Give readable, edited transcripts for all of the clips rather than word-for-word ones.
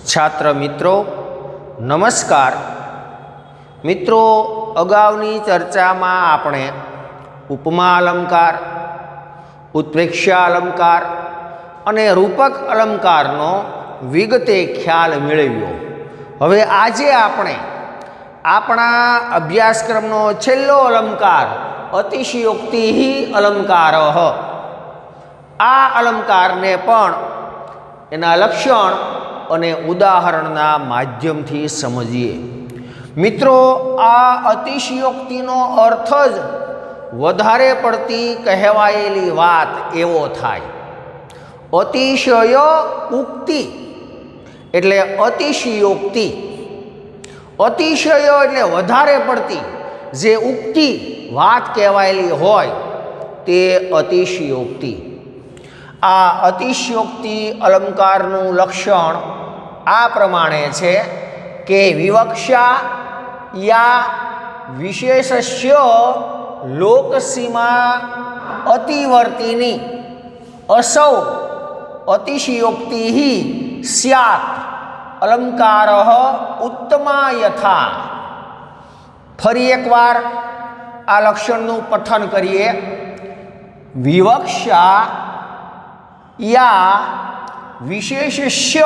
छात्र मित्रों नमस्कार। मित्रों अगाउनी चर्चा में आपणे उपमा अलंकार, उत्प्रेक्षा अलंकार अने रूपक अलंकारनो विगते ख्याल मेळव्यो। हवे आजे आपणे आपणा अभ्यासक्रमनो छेल्लो अलंकार अतिशयोक्ति अलंकार। आ अलंकारने पण एना लक्षण अने उदाहरणना माध्यमथी समजीए। मित्रों आ अतिशयोक्तिनो अर्थ ज वधारे पड़ती कहेवायेली वात एवो थाय। अतिशय उक्ति एटले अतिशयोक्ति। अतिशय एटले वधारे पड़ती जे उक्ति वात कहेवायेली होय ते अतिशयोक्ति। आ अतिशयोक्ति अलंकारનું लक्षण आ प्रमाणे छे के विवक्षा या विशेषस्य लोकसीमा अतिवर्तिनी असौ अतिशयोक्तिः स्यात् अलंकारः उत्तमा यथा। फरी एक वार आ लक्षणનું पठन करिए। विवक्षा या विशेषस्य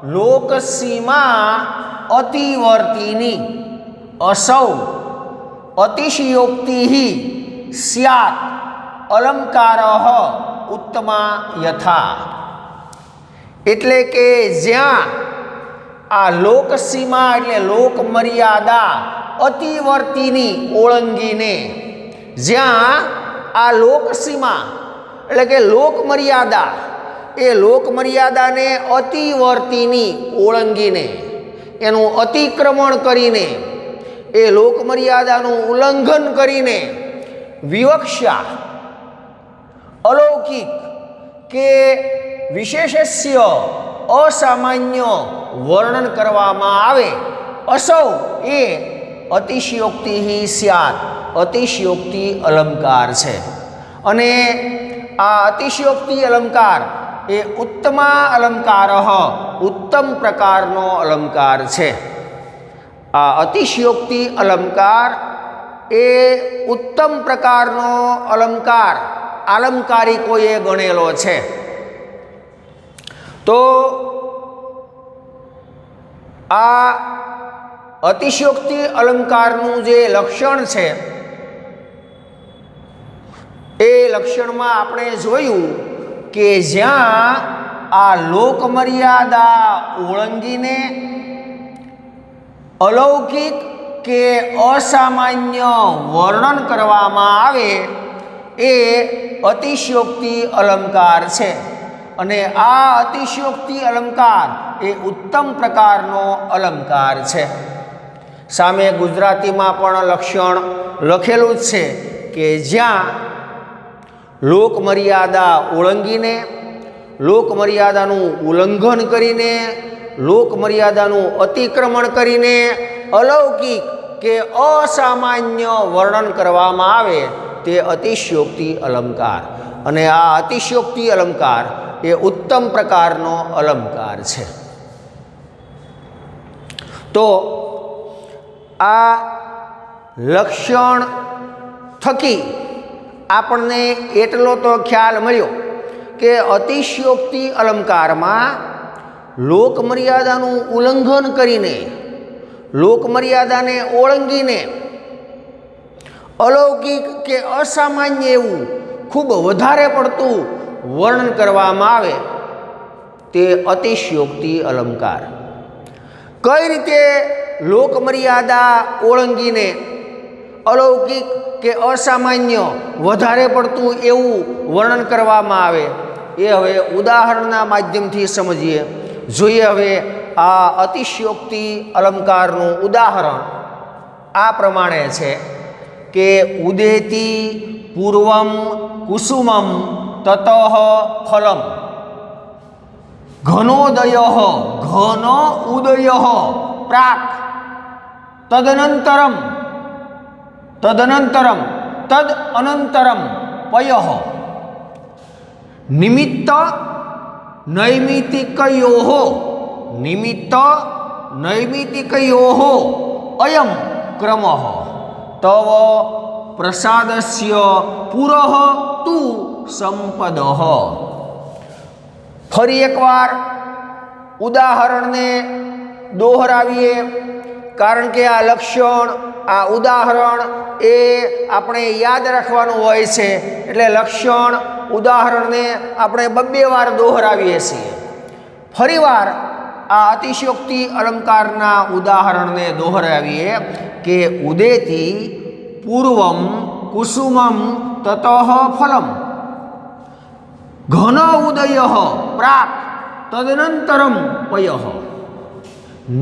लोकसीमा अतिवर्तिनी असौ अतिशयोक्तिः स्यात् अलंकारः उत्तमा यथा। एटले के ज्यां आ लोकसीमा एटले लोक मर्यादा अतिवर्तिनी ओळंगीने, ज्यां आ लोकसीमा એટલે કે લોક મર્યાદા એ લોક મર્યાદાને અતિવર્તિની ઓળંગીને એનું અતિક્રમણ કરીને એ લોક મર્યાદાનું ઉલ્લંઘન કરીને વિવક્ષા અલૌકિક કે વિશેષસ્ય અસામાન્ય વર્ણન કરવામાં આવે असौ એ અતિશયોક્તિ સ્યાત અતિશયોક્તિ अलंकार છે। અને आ अतिशयोक्ति अलंकार ए उत्तमा अलंकार उत्तम प्रकारनो अलंकार छे। आ अतिशयोक्ति अलंकार ए उत्तम प्रकारनो अलंकार आलंकारिकोए गणेलो छे। तो आ अतिशयोक्ति अलंकारनु जे लक्षण छे ए लक्षण में आपणे जोयुं के ज्यां आ लोक मर्यादा ओळंगीने अलौकिक के असामान्य वर्णन करवामां आवे ए अतिशयोक्ति अलंकार छे। अने आ अतिशयोक्ति अलंकार ए उत्तम प्रकारनो अलंकार छे। सामे गुजराती में पण लक्षण लखेलुं ज छे के ज्यां लोक मर्यादा ओळंगीने लोक मर्यादानुं उल्लंघन करीने लोक मर्यादानुं अतिक्रमण करीने अलौकिक के असामान्य वर्णन करवामां आवे ते अतिशयोक्ति अलंकार। अने आ अतिशयोक्ति अलंकार ए उत्तम प्रकारनो अलंकार छे। तो आ लक्षण थकी आपने एटलो तो ख्याल मळ्यो के अतिशयोक्ति अलंकार में लोक मर्यादानुं उल्लंघन करीने लोक मर्यादाने ओळंगीने अलौकिक के असामान्य एवुं खूब वधारे पड़तुं वर्णन करवामां आवे ते अतिशयोक्ति अलंकार। कई रीते लोक मर्यादा ओळंगीने अलौकिक के असामान्य वधारे पड़तुं एवुं वर्णन करवामां आवे ए हवे उदाहरणना माध्यमथी समजीए। जोईए हवे आ अतिशयोक्ति अलंकारनुं उदाहरण आ प्रमाणे छे के उदेति पूर्वं कुसुमं ततः फलम् घनोदयः घन उदयः प्राक् तदनन्तरं तदनन्तरं तद अनन्तरं पयः निमित्त नैमित्तिकयोः નિમિત્ત નૈમિતિકયોઃ અયમ ક્રમઃ તવ પ્રસાદસ્ય પુરઃ તુ સંપદઃ. ફરી એકવાર ઉદાહરણને દોહરાવીએ, કારણ કે આ લક્ષણ, આ ઉદાહરણ એ આપણે યાદ રાખવાનું હોય છે, એટલે લક્ષણ ઉદાહરણને આપણે બબ્બે વાર દોહરાવીએ છીએ. ફરીવાર આ અતિશયોક્તિ અલંકારના ઉદાહરણને દોહરાવીએ કે ઉદેતિ પૂર્વમ કુસુમમ તતઃ ફલમ ઘન ઉદય પ્રાક તદનંતરમ પયઃ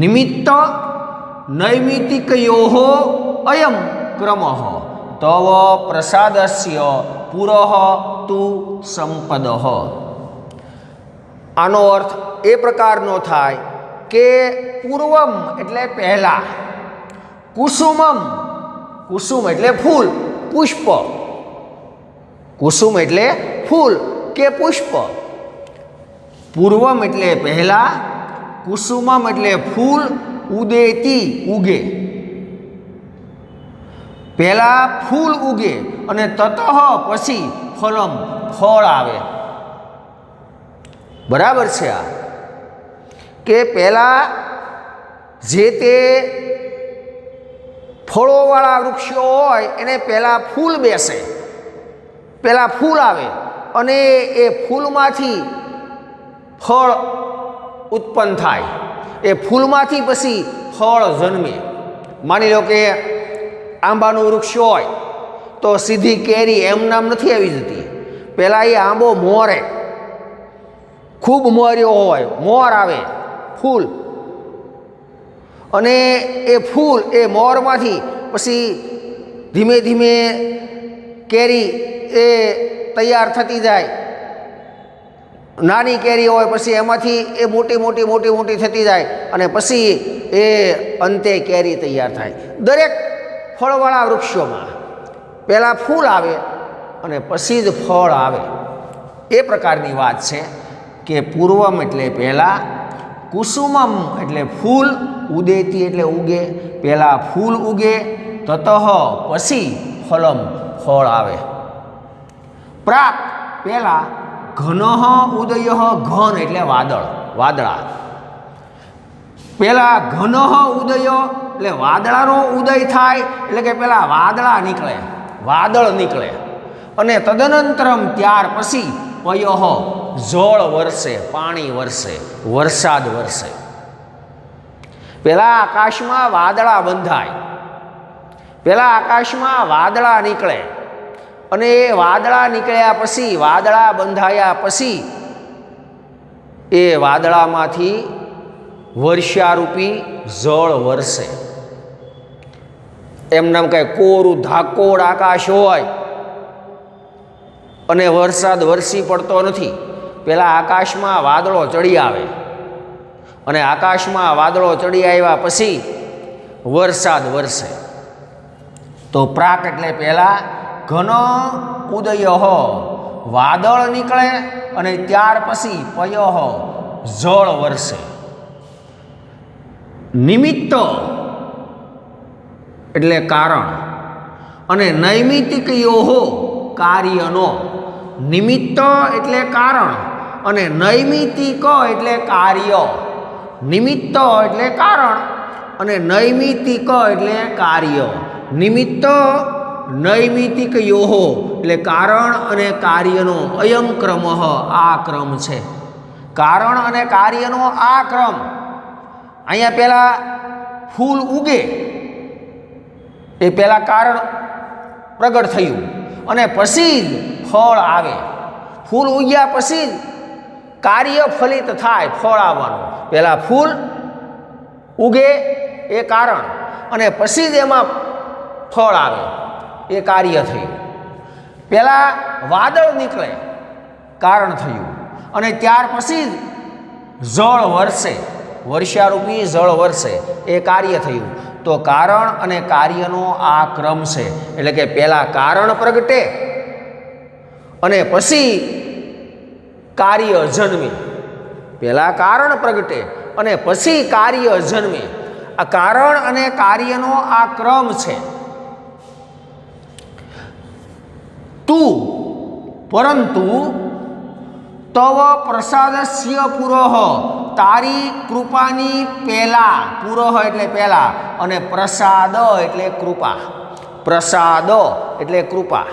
નિમિત્ત નૈમિતિકયોઃ અયમ ક્રમઃ તવ પ્રસાદસ્ય પુરઃ તુ સંપદઃ. આનો અર્થ એ પ્રકારનો થાય કે પૂર્વમ એટલે પહેલા, કુસુમમ, કુસુમ એટલે ફૂલ, પુષ્પ, કુસુમ એટલે ફૂલ કે પુષ્પ. પૂર્વમ એટલે પહેલા, કુસુમમ એટલે ફૂલ, ઉદેતી ઉગે, પહેલા ફૂલ ઉગે અને તતઃ પછી ફલમ ફળ આવે. બરાબર છે આ કે પહેલા જે તે ફળોવાળા વૃક્ષો હોય એને પહેલાં ફૂલ બેસે, પહેલાં ફૂલ આવે અને એ ફૂલમાંથી ફળ ઉત્પન્ન થાય, એ ફૂલમાંથી પછી ફળ જન્મે. માની લો કે આંબાનું વૃક્ષ હોય તો સીધી કેરી એમ નામ નથી આવી જતી, પહેલાં એ આંબો મોરે, ખૂબ મોર્યો હોય, મોર આવે ફૂલ, અને એ ફૂલ એ મોરમાંથી પછી ધીમે ધીમે કેરી એ તૈયાર થતી જાય. નાની કેરી હોય પછી એમાંથી એ મોટી મોટી મોટી મોટી થતી જાય અને પછી એ અંતે કેરી તૈયાર થાય. દરેક ફળવાળા વૃક્ષોમાં પહેલાં ફૂલ આવે અને પછી જ ફળ આવે. એ પ્રકારની વાત છે કે પૂર્વમ એટલે પહેલાં, કુસુમમ એટલે ફૂલ, ઉદેતી એટલે ઉગે, પહેલાં ફૂલ ઉગે, તતઃ પછી ફલમ ફળ આવે. પ્રાક પહેલાં, ઘનઃ ઉદય, ઘન એટલે વાદળ, વાદળા. પહેલાં ઘનઃ ઉદય એટલે વાદળાનો ઉદય થાય, એટલે કે પહેલાં વાદળા નીકળે, વાદળ નીકળે, અને તદનંતરમ ત્યાર પછી પયઃ જળ વરસે, પાણી વરસે, વરસાદ વરસે. પહેલાં આકાશમાં વાદળા બંધાય, પહેલાં આકાશમાં વાદળા નીકળે, અને એ વાદળા નીકળ્યા પછી, વાદળા બંધાયા પછી એ વાદળામાંથી વર્ષારૂપી જળ વરસે. એમ નામ કાંઈ કોરું ધાકોડ આકાશ હોય અને વરસાદ વરસી પડતો નથી. પહેલાં આકાશમાં વાદળો ચડી આવે, અને આકાશમાં વાદળો ચડી આવ્યા પછી વરસાદ વરસે. તો પ્રાક એટલે પહેલાં, ઘન ઉદય વાદળ નીકળે, અને ત્યાર પછી પયઃ જળ વરસે. નિમિત્ત એટલે કારણ, અને નૈમિતિકયોઃ કાર્યનો. નિમિત્ત એટલે કારણ અને નૈમિતિક એટલે કાર્ય. નિમિત્ત એટલે કારણ અને નૈમિતિક એટલે કાર્ય. નિમિત્ત નૈમિતિકયોઃ એટલે કારણ અને કાર્યનો અયમ ક્રમઃ, આ ક્રમ છે. કારણ અને કાર્યનો આ ક્રમ. અહીંયા પહેલાં ફૂલ ઉગે એ પહેલાં કારણ પ્રગટ થયું, અને પછી જ ફળ આવે. ફૂલ ઉગ્યા પછી જ કાર્ય ફલિત થાય, ફળ આવવાનું. પહેલાં ફૂલ ઉગે એ કારણ, અને પછી જ એમાં ફળ આવે, એ કાર્ય થયું. પહેલાં વાદળ નીકળે, કારણ થયું, અને ત્યાર પછી જ જળ વરસે, વર્ષારૂપી જળ વરસે, એ કાર્ય થયું. તો કારણ અને કાર્યનો આ ક્રમ છે. એટલે કે પહેલાં કારણ પ્રગટે અને પછી કાર્ય જન્મે. પહેલાં કારણ પ્રગટે અને પછી કાર્ય જન્મે. આ કારણ અને કાર્યનો આ ક્રમ છે. તું પરંતુ તવ પ્રસાદસ્ય પુરઃ, તારી કૃપાની પહેલા, પુરઃ એટલે પહેલા, અને પ્રસાદ એટલે કૃપા. પ્રસાદ એટલે કૃપા,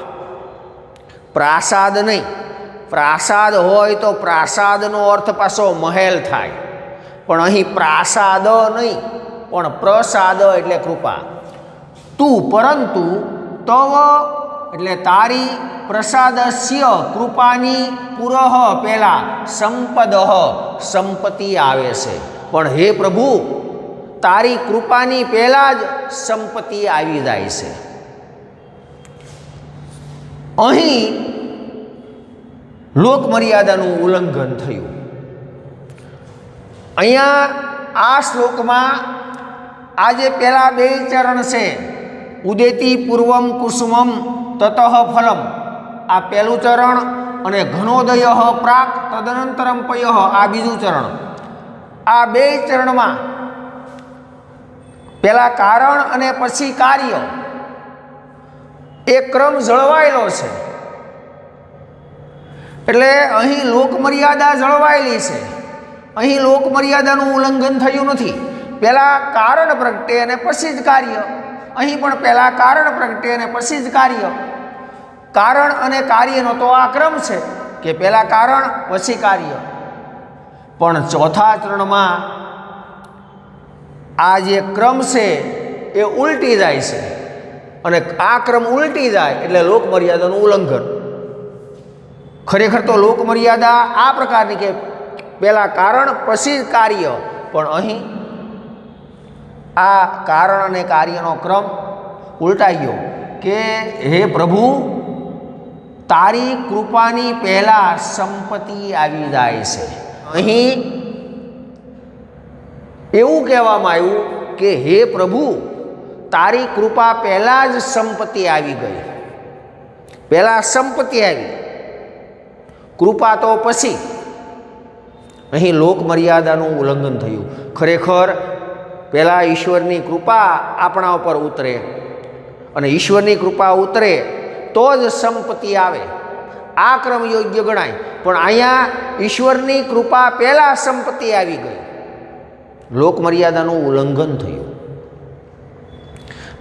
પ્રાસાદ નહીં. પ્રાસાદ હોય તો પ્રાસાદનો અર્થ પાછો મહેલ થાય, પણ અહીં પ્રાસાદ નહીં પણ પ્રસાદ એટલે કૃપા. તું પરંતુ તવ એટલે તારી, પ્રસાદસ્ય કૃપાની, પુરઃ પહેલા, સંપદ સંપત્તિ આવે છે. પણ હે પ્રભુ, તારી કૃપાની પહેલા જ સંપત્તિ આવી જાય છે. અહીં લોકમર્યાદાનું ઉલ્લંઘન થયું. અહીંયા આ શ્લોકમાં આ જે પહેલા બે ચરણ છે, ઉદેતી પૂર્વમ કુસુમમ તતઃ ફલમ, આ પહેલું ચરણ, અને ઘનોદય પ્રાક તદનંતરમ પય, આ બીજું ચરણ. આ બે ચરણમાં પહેલા કારણ અને પછી કાર્ય એ ક્રમ જળવાયેલો છે. એટલે અહીં લોકમર્યાદા જળવાયેલી છે. અહીં લોકમર્યાદાનું ઉલ્લંઘન થયું નથી. પહેલાં કારણ પ્રગટે અને પછી જ કાર્ય. અહીં પણ પહેલાં કારણ પ્રગટે અને પછી જ કાર્ય. કારણ અને કાર્યનો તો આ ક્રમ છે કે પહેલાં કારણ પછી કાર્ય. પણ ચોથા ચરણમાં આ જે ક્રમ છે એ ઉલટી જાય છે, અને આ ક્રમ ઉલટી જાય એટલે લોકમર્યાદાનું ઉલ્લંઘન. ખરેખર તો લોકમર્યાદા આ પ્રકારની કે પહેલાં કારણ પછી કાર્ય, પણ અહીં આ કારણ અને કાર્યનો ક્રમ ઉલટાઈ ગયો કે હે પ્રભુ, તારી કૃપાની પહેલાં સંપત્તિ આવી જાય છે. અહીં એવું કહેવામાં આવ્યું કે હે પ્રભુ, તારી કૃપા પહેલાં જ સંપત્તિ આવી ગઈ. પહેલાં સંપત્તિ આવી, કૃપા તો પછી. અહીં લોકમર્યાદાનું ઉલ્લંઘન થયું. ખરેખર પહેલાં ઈશ્વરની કૃપા આપણા ઉપર ઉતરે, અને ઈશ્વરની કૃપા ઉતરે તો જ સંપત્તિ આવે. આ ક્રમ યોગ્ય ગણાય. પણ અહીંયા ઈશ્વરની કૃપા પહેલાં સંપત્તિ આવી ગઈ. લોકમર્યાદાનું ઉલ્લંઘન થયું.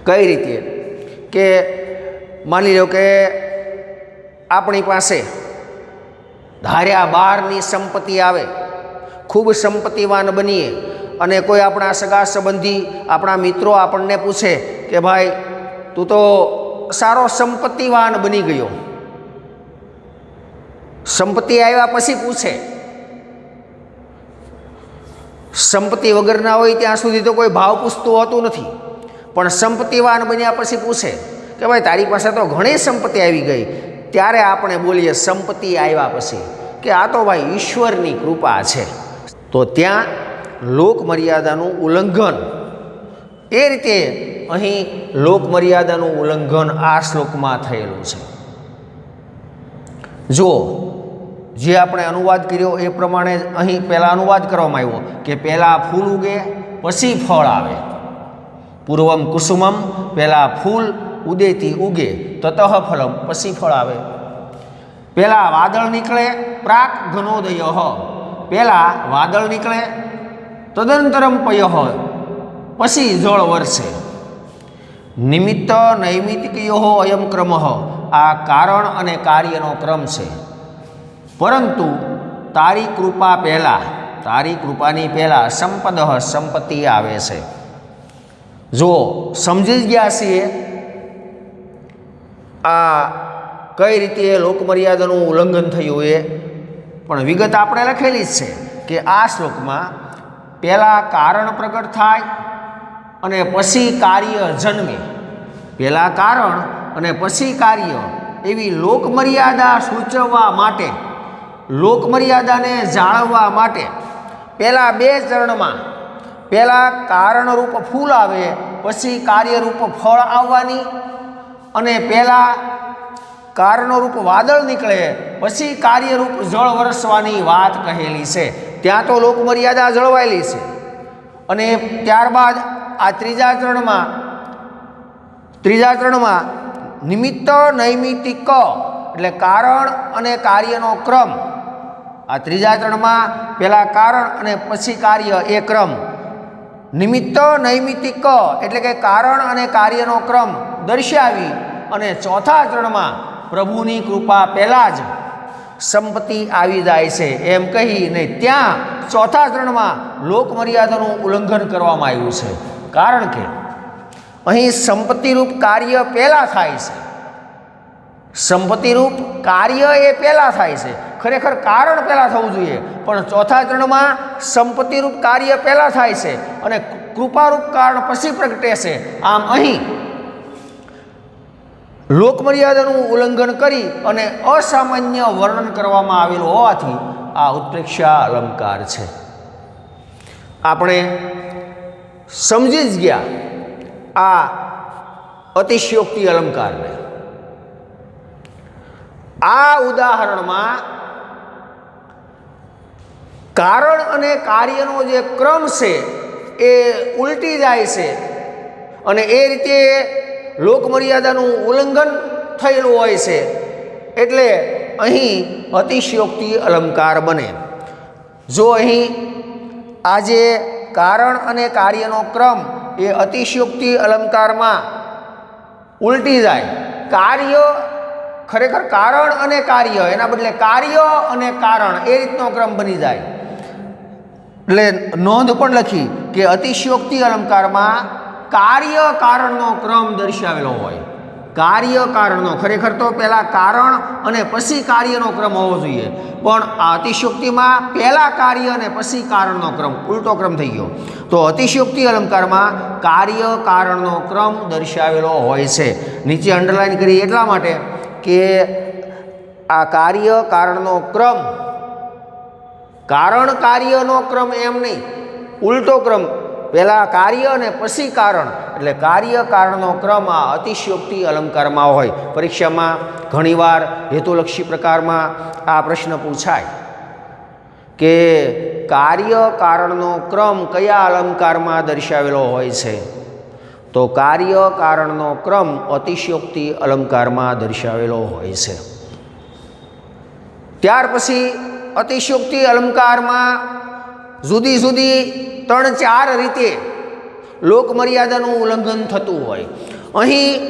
કઈ રીતે? કે માની લો કે આપણી પાસે ધાર્યા બહારની સંપત્તિ આવે, ખૂબ સંપત્તિવાન બનીએ, અને કોઈ આપણા સગા સંબંધી, આપણા મિત્રો આપણને પૂછે કે ભાઈ તું તો સારો સંપત્તિવાન બની ગયો. સંપત્તિ આવ્યા પછી પૂછે. સંપત્તિ વગરના હોય ત્યાં સુધી તો કોઈ ભાવ પૂછતું હોતું નથી, પણ સંપત્તિવાન બન્યા પછી પૂછે કે ભાઈ તારી પાસે તો ઘણી સંપત્તિ આવી ગઈ. ત્યારે આપણે બોલીએ સંપત્તિ આવ્યા પછી કે આ તો ભાઈ ઈશ્વરની કૃપા છે. તો ત્યાં લોકમર્યાદાનું ઉલ્લંઘન. એ રીતે અહીં લોકમર્યાદાનું ઉલ્લંઘન આ શ્લોકમાં થયેલું છે. જો જે આપણે અનુવાદ કર્યો એ પ્રમાણે અહીં પહેલાં અનુવાદ કરવામાં આવ્યો કે પહેલાં ફૂલ ઉગે પછી ફળ આવે. પૂર્વમ કુસુમમ, પહેલાં ફૂલ ઉદેતી ઉગે, તતઃ ફલમ પછી ફળ આવે. પહેલાં વાદળ નીકળે, પ્રાક ઘનોદય, પહેલાં વાદળ નીકળે, તદનંતરમ પય, પછી જળ વરસે. નિમિત્ત નૈમિતિકયો અયમ ક્રમ, આ કારણ અને કાર્યનો ક્રમ છે. પરંતુ તારી કૃપા પહેલાં, તારી કૃપાની પહેલાં સંપદ સંપત્તિ આવે છે. જો સમજી જ ગયા છીએ આ કઈ રીતે લોકમર્યાદાનું ઉલ્લંઘન થયું એ, પણ વિગત આપણે લખેલી જ છે કે આ શ્લોકમાં પહેલાં કારણ પ્રગટ થાય અને પછી કાર્ય જન્મે. પહેલાં કારણ અને પછી કાર્ય, એવી લોકમર્યાદા સૂચવવા માટે, લોકમર્યાદાને જાળવવા માટે પહેલાં બે ચરણમાં પહેલાં કારણરૂપ ફૂલ આવે, પછી કાર્યરૂપ ફળ આવવાની, અને પહેલાં કારણરૂપ વાદળ નીકળે પછી કાર્યરૂપ જળ વરસવાની વાત કહેલી છે. ત્યાં તો લોકમર્યાદા જળવાયેલી છે. અને ત્યારબાદ આ ત્રીજા ચરણમાં નિમિત્ત નૈમિત્તિક એટલે કારણ અને કાર્યનો ક્રમ. આ ત્રીજા ચરણમાં પહેલાં કારણ અને પછી કાર્ય એ ક્રમ. નિમિત્ત નૈમિત્તિક એટલે કે કારણ અને કાર્યનો ક્રમ દર્શાવી અને ચોથા ચરણમાં પ્રભુની કૃપા પહેલાં જ સંપત્તિ આવી જાય છે એમ કહીને ત્યાં ચોથા ચરણમાં લોકમર્યાદાનું ઉલ્લંઘન કરવામાં આવ્યું છે. કારણ કે અહીં સંપત્તિરૂપ કાર્ય પહેલાં થાય છે. સંપત્તિરૂપ કાર્ય એ પહેલાં થાય છે. ખરેખર કારણ પહેલાં થવું જોઈએ, પણ ચોથા ચરણમાં સંપત્તિરૂપ કાર્ય પહેલાં થાય છે અને કૃપારૂપ કારણ પછી પ્રગટે છે. આમ અહીં લોકમર્યાદાનું ઉલ્લંઘન કરી અને અસામાન્ય વર્ણન કરવામાં આવેલું હોવાથી આ ઉત્પ્રેક્ષા અલંકાર છે. આપણે સમજી જ ગયા આ અતિશયોક્તિ અલંકારને. આ ઉદાહરણમાં કારણ અને કાર્યનો જે ક્રમ છે એ ઉલટી જાય છે અને એ રીતે લોકમર્યાદાનું ઉલ્લંઘન થયેલું હોય છે. એટલે અહીં અતિશયોક્તિ અલંકાર બને. જો અહીં આજે કારણ અને કાર્યનો ક્રમ એ અતિશયોક્તિ અલંકારમાં ઉલટી જાય, કાર્ય ખરેખર કારણ અને કાર્ય એના બદલે કાર્ય અને કારણ એ રીતનો ક્રમ બની જાય. એટલે નોંધ પણ લખી કે અતિશયોક્તિ અલંકારમાં કાર્ય કારણનો ક્રમ દર્શાવેલો હોય. કાર્ય કારણનો ખરેખર તો પહેલાં કારણ અને પછી કાર્યનો ક્રમ હોવો જોઈએ, પણ આ અતિશયોક્તિમાં પહેલાં કાર્ય અને પછી કારણનો ક્રમ ઉલટો ક્રમ થઈ ગયો. તો અતિશયોક્તિ અલંકારમાં કાર્ય કારણનો ક્રમ દર્શાવેલો હોય છે. નીચે અંડરલાઈન કરી એટલા માટે કે આ કાર્ય કારણનો ક્રમ, કારણ કાર્યનો ક્રમ એમ નહીં, ઉલટો ક્રમ, પહેલાં કાર્ય અને પછી કારણ, એટલે કાર્ય કારણનો ક્રમ આ અતિશયોક્તિ અલંકારમાં હોય. પરીક્ષામાં ઘણીવાર હેતુલક્ષી પ્રકારમાં આ પ્રશ્ન પૂછાય કે કાર્ય કારણનો ક્રમ કયા અલંકારમાં દર્શાવેલો હોય છે? તો કાર્ય કારણનો ક્રમ અતિશયોક્તિ અલંકારમાં દર્શાવેલો હોય છે. ત્યાર પછી અતિશયોક્તિ અલંકારમાં જુદી જુદી 3-4 રીતે લોકમર્યાદાનું ઉલ્લંઘન થતું હોય. અહીં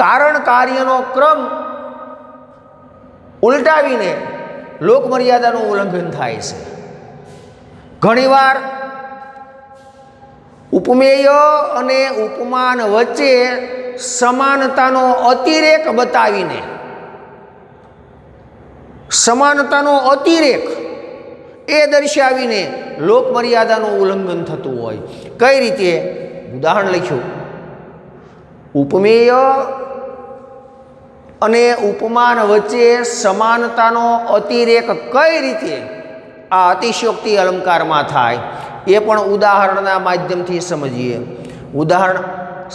કારણ કાર્યનો ક્રમ ઉલટાવીને લોકમર્યાદાનું ઉલ્લંઘન થાય છે. ઘણીવાર ઉપમેય અને ઉપમાન વચ્ચે સમાનતાનો અતિરેક બતાવીને, સમાનતાનો અતિરેક એ દર્શાવીને લોકમર્યાદાનું ઉલ્લંઘન થતું હોય. કઈ રીતે? ઉદાહરણ લખ્યું, ઉપમેય અને ઉપમાન વચ્ચે સમાનતાનો અતિરેક કઈ રીતે આ અતિશયોક્તિ અલંકારમાં થાય એ પણ ઉદાહરણના માધ્યમથી સમજીએ. ઉદાહરણ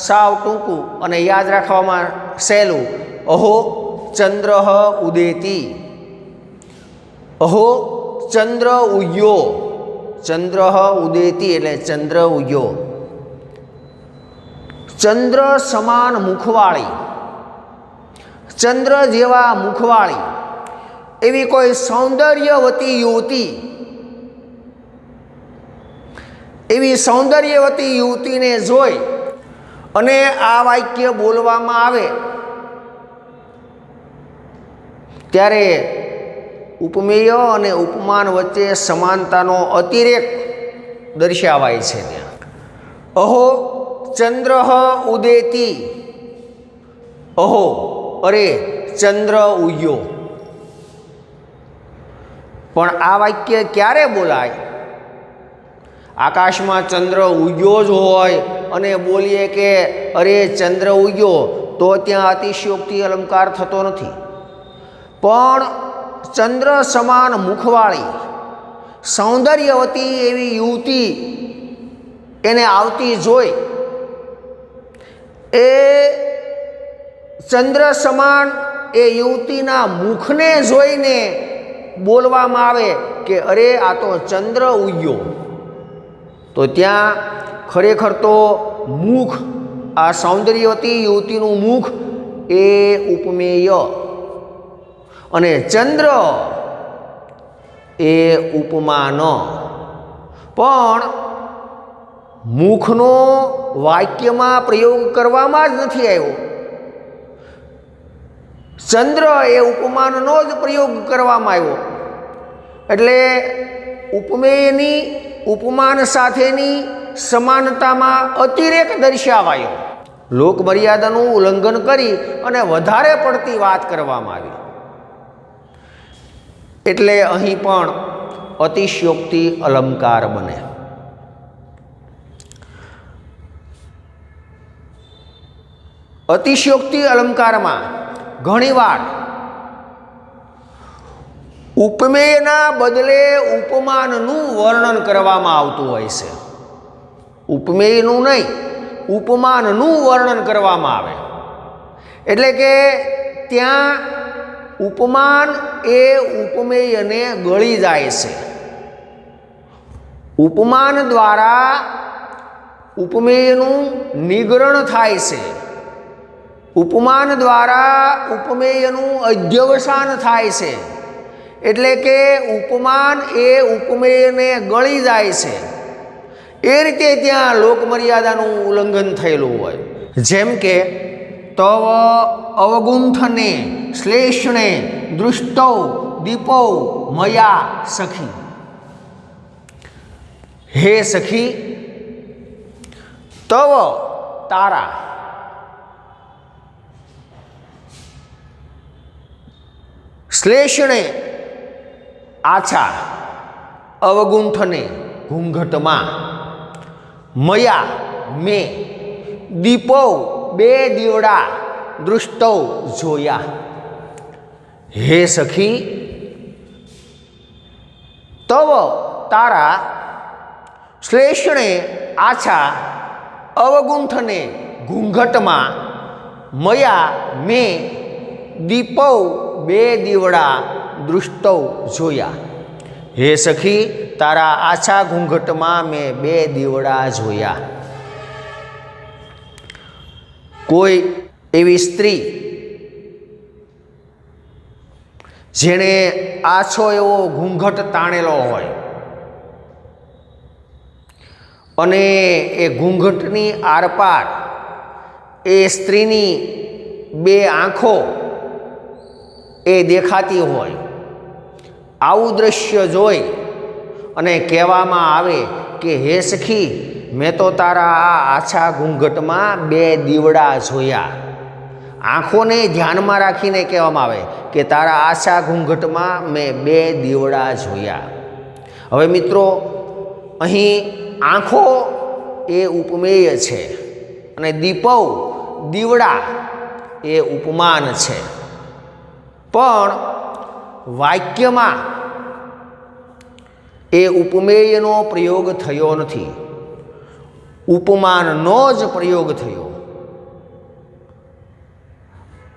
સાવ ટૂંકું અને યાદ રાખવામાં સહેલું. અહો ચંદ્ર ઉદેતિ, અહો ચંદ્ર ઉગ્યો, ચંદ્ર ઉદેતિ એટલે ચંદ્ર ઉગ્યો. ચંદ્ર સમાન મુખવાળી, ચંદ્ર જેવા મુખવાળી એવી કોઈ સૌંદર્યવતી યુવતી, એવી સૌંદર્યવતી યુવતીને જોઈ અને આ વાક્ય બોલવામાં આવે ત્યારે ઉપમેય અને ઉપમાન વચ્ચે સમાનતાનો અતિરેક દર્શાવાય છે. ત્યાં અહો ચંદ્ર ઉદેતિ, અહો અરે ચંદ્ર ઉગ્યો. પણ આ વાક્ય ક્યારે બોલાય? આકાશમાં ચંદ્ર ઉગ્યો જ હોય અને બોલીએ કે અરે ચંદ્ર ઉગ્યો, તો ત્યાં અતિશયોક્તિ અલંકાર થતો નથી. પણ ચંદ્ર સમાન મુખવાળી સૌંદર્યવતી એવી યુવતી એને આવતી જોઈ, એ ચંદ્ર સમાન એ યુવતીના મુખને જોઈને બોલવામાં આવે કે અરે આ તો ચંદ્ર ઉગ્યો, તો ત્યાં ખરેખર તો મુખ, આ સૌંદર્યવતી યુવતીનું મુખ એ ઉપમેય અને ચંદ્ર એ ઉપમાન. પણ મુખનો વાક્યમાં પ્રયોગ કરવામાં જ નથી આવ્યો. ચંદ્ર એ ઉપમાનનો જ પ્રયોગ કરવામાં આવ્યો. એટલે ઉપમેયની ઉપમાન સાથેની સમાનતામાં અતિરેક દર્શાવાયો. લોકમર્યાદાનું ઉલ્લંઘન કરી અને વધારે પડતી વાત કરવામાં આવી. એટલે અહીં પણ અતિશયોક્તિ અલંકાર બને. અતિશયોક્તિ અલંકારમાં ઘણીવાર ઉપમેયના બદલે ઉપમાનનું વર્ણન કરવામાં આવતું હોય છે. ઉપમેયનું નહીં, ઉપમાનનું વર્ણન કરવામાં આવે. એટલે કે ત્યાં ઉપમાન એ ઉપમેયને ગળી જાય છે. ઉપમાન દ્વારા ઉપમેયનું નિગ્રહણ થાય છે. ઉપમાન દ્વારા ઉપમેયનું અધ્યવસાન થાય છે. એટલે કે ઉપમાન એ ઉપમેયને ગળી જાય છે. એ રીતે ત્યાં લોકમર્યાદાનું ઉલ્લંઘન થયેલું હોય. જેમ કે તવ અવગુંઠને શ્લેષણે દૃષ્ટૌ દીપૌ મયા સખી. હે સખી, તવ તારા, શ્લેષણે આછા, અવગુંઠને ઘૂંઘટમાં, મયા મેં, દીપો બે દીવડા, દૃષ્ટૌ જોયા. હે સખી, તવ તારા, શ્લેષણે આછા, અવગુંઠને ઘૂંઘટમાં, મયા મેં, દીપૌ બે દીવડા, દૃષ્ટૌ જોયા. હે સખી, તારા આછા ઘૂંઘટમાં મેં બે દીવડા જોયા. કોઈ એવી સ્ત્રી જેણે આછો એવો ઘૂંઘટ તાણેલો હોય અને એ ઘૂંઘટની આરપાર એ સ્ત્રીની બે આંખો એ દેખાતી હોય, આવું દ્રશ્ય જોઈ અને કહેવામાં આવે કે હે સખી, મેં તો તારા આ આછા ઘૂંઘટમાં બે દીવડા જોયા. આંખોને ધ્યાનમાં રાખીને કહેવામાં આવે કે તારા આછા ઘૂંઘટમાં મેં બે દીવડા જોયા. હવે મિત્રો, અહીં આંખો એ ઉપમેય છે અને દીપૌ દીવડા એ ઉપમાન છે. પણ વાક્યમાં એ ઉપમેયનો પ્રયોગ થયો નથી, ઉપમાનનો જ પ્રયોગ થયો.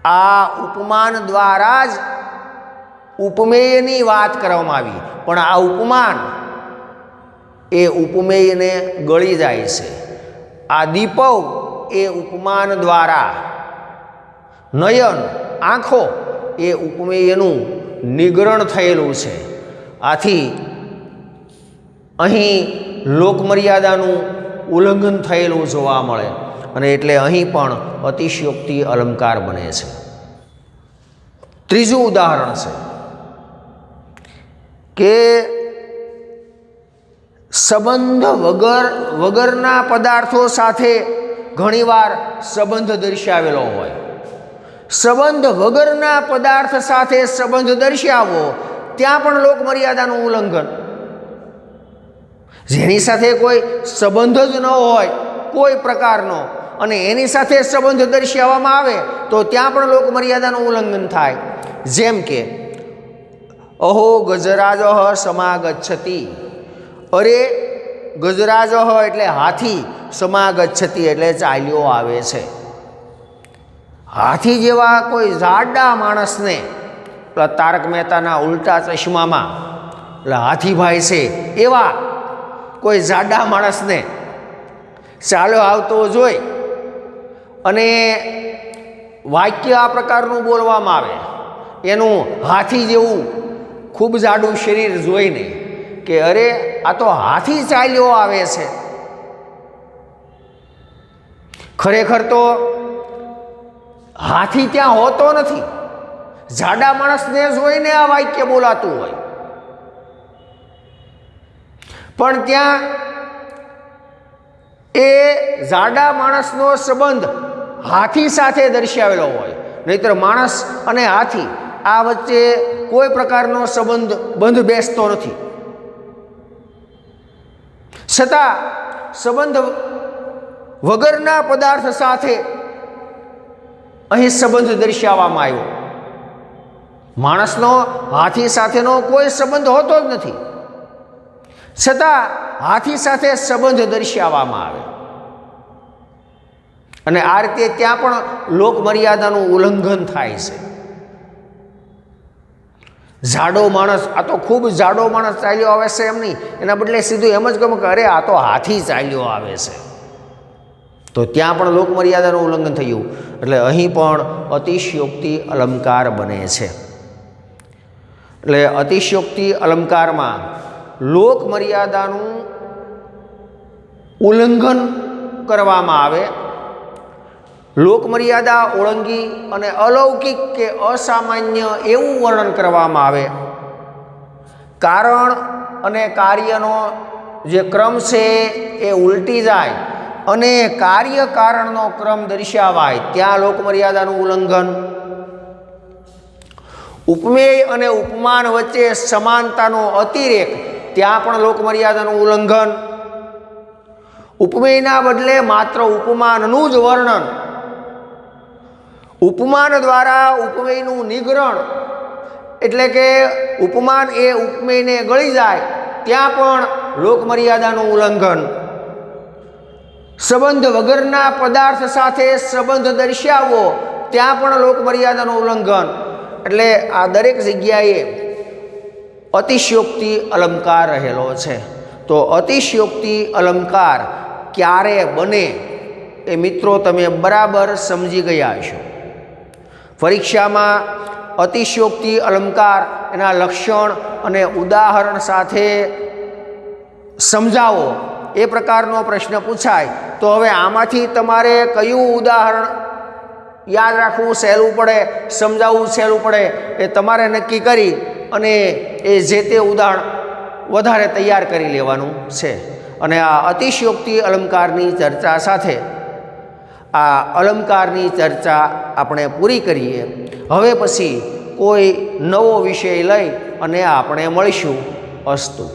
આ ઉપમાન દ્વારા જ ઉપમેયની વાત કરવામાં આવી, પણ આ ઉપમાન એ ઉપમેયને ગળી જાય છે. આ દીપૌ એ ઉપમાન દ્વારા, નયન આંખો એ ઉપમેયનું નિગ્રહણ થયેલું છે. આથી અહીં લોકમર્યાદાનું ઉલ્લંઘન થયેલું જોવા મળે અને એટલે અહીં પણ અતિશયોક્તિ અલંકાર બને છે. ત્રીજું ઉદાહરણ છે કે સંબંધ વગરના પદાર્થો સાથે ઘણીવાર સંબંધ દર્શાવેલો હોય. સંબંધ વગરના પદાર્થ સાથે સંબંધ દર્શાવવો, ત્યાં પણ લોકમર્યાદાનું ઉલ્લંઘન. જેની સાથે કોઈ સંબંધ જ ન હોય કોઈ પ્રકારનો અને એની સાથે સંબંધ દર્શાવવામાં આવે તો ત્યાં પણ લોકમર્યાદાનું ઉલ્લંઘન થાય. જેમ કે અહો ગજરાજ સમાગચ્છતિ, અરે ગજરાજ એટલે હાથી, સમાગચ્છતિ એટલે ચાલ્યો આવે છે. હાથી જેવા કોઈ જાડા માણસને તારક મહેતાના ઉલ્ટા ચશ્મામાં એટલે હાથીભાઈ છે એવા કોઈ જાડા માણસને ચાલ્યો આવતો જોઈ અને વાક્ય આ પ્રકારનું બોલવામાં આવે, એનું હાથી જેવું ખૂબ જાડું શરીર જોઈને કે અરે આ તો હાથી ચાલ્યો આવે છે. ખરેખર તો હાથી ત્યાં હોતો નથી, જાડા માણસને જોઈને આ વાક્ય બોલાતું હોય, પણ ત્યાં એ જાડા માણસનો સંબંધ હાથી સાથે દર્શાવેલો હોય, નહીતર માણસ અને હાથી આ વચ્ચે કોઈ પ્રકારનો બંધ બેસતો નથી. છતાં સંબંધ વગરના પદાર્થ સાથે અહીં સંબંધ દર્શાવવામાં આવ્યો. માણસનો હાથી સાથેનો કોઈ સંબંધ હોતો જ નથી, છતાં હાથી સાથે સંબંધ દર્શાવવામાં આવે. અને આ રીતે ત્યાં પણ લોક મર્યાદાનું ઉલ્લંઘન થાય છે. જાડો માણસ, આ તો ખૂબ જાડો માણસ ચાલ્યો આવે છે એમ નહીં, એના બદલે સીધું એમ જ કહું કે અરે આ તો હાથી ચાલ્યો આવે છે, તો ત્યાં પણ લોક મર્યાદાનું ઉલ્લંઘન થયું. એટલે અહીં પણ અતિશયોક્તિ અલંકાર બને છે. એટલે અતિશયોક્તિ અલંકારમાં લોક મર્યાદાનું ઉલ્લંઘન કરવામાં આવે, લોકમર્યાદા ઓળંગી અને અલૌકિક કે અસામાન્ય એવું વર્ણન કરવામાં આવે. કારણ અને કાર્યનો જે ક્રમ છે એ ઉલટી જાય અને કાર્ય કારણનો ક્રમ દર્શાવાય, ત્યાં લોકમર્યાદાનું ઉલ્લંઘન. ઉપમેય અને ઉપમાન વચ્ચે સમાનતાનો અતિરેક, ત્યાં પણ લોકમર્યાદાનું ઉલ્લંઘન. ઉપમેયના બદલે માત્ર ઉપમાનનું જ વર્ણન, ઉપમાન દ્વારા ઉપમેયનું નિગ્રહણ, એટલે કે ઉપમાન એ ઉપમેયને ગળી જાય, ત્યાં પણ લોકમર્યાદાનું ઉલ્લંઘન. સંબંધ વગરના પદાર્થ સાથે સંબંધ દર્શાવવો, ત્યાં પણ લોકમર્યાદાનું ઉલ્લંઘન. એટલે આ દરેક જગ્યાએ અતિશયોક્તિ અલંકાર રહેલો છે. તો અતિશયોક્તિ અલંકાર ક્યારે બને એ મિત્રો તમે બરાબર સમજી ગયા છો. પરીક્ષામાં અતિશયોક્તિ અલંકાર એના લક્ષણ અને ઉદાહરણ સાથે સમજાવો એ પ્રકારનો પ્રશ્ન પૂછાય, તો હવે આમાંથી તમારે કયું ઉદાહરણ યાદ રાખવું સહેલું પડે, સમજાવવું સહેલું પડે, એ તમારે નક્કી કરી અને એ જે તે ઉદાહરણ વધારે તૈયાર કરી લેવાનું છે. અને આ અતિશયોક્તિ અલંકારની ચર્ચા સાથે આ અલંકારની ચર્ચા આપણે પૂરી કરીએ. હવે પછી કોઈ નવો વિષય લઈ અને આપણે મળીશું. અસ્તુ.